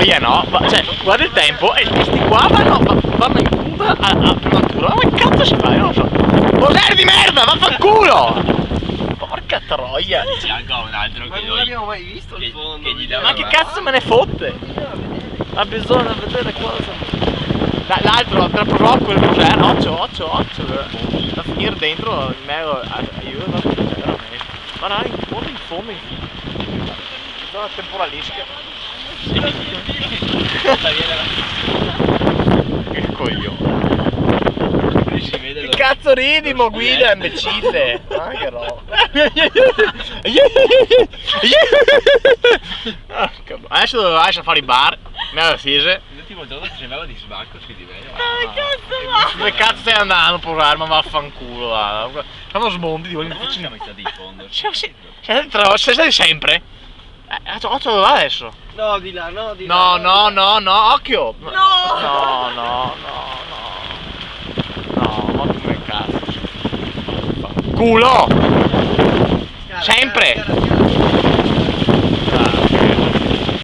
troia, no? Ma, cioè, guarda il tempo e questi qua vanno in punta a prematura. Ma che cazzo ci fai? Non lo so. Cos'è di merda, vaffanculo! Porca troia! C'è anche un altro Ma che non l'abbiamo mai visto il fondo. Ma che cazzo me ne fotte? Ha bisogno di vedere cosa. L'altro, tra poco quello che c'era, occhio, da finire dentro il mero aiuto, veramente. Ma dai, in fondo, zona temporalistica. Che coglione. Che cazzo ridi, mo guida, imbecille! Ma che roba! Adesso dovevo lasciare fare i bar, me la fise. L'ultimo giorno che sembrava di sbacco su di me. Dove cazzo stai andando, porare? Ma vaffanculo, va. Quando smonti, dico, Non siamo mai stati in fondo. sei sempre? Occhio dove va adesso? No, di là, no, di là. No, occhio! No! No, ma come cazzo? Culo! Sempre!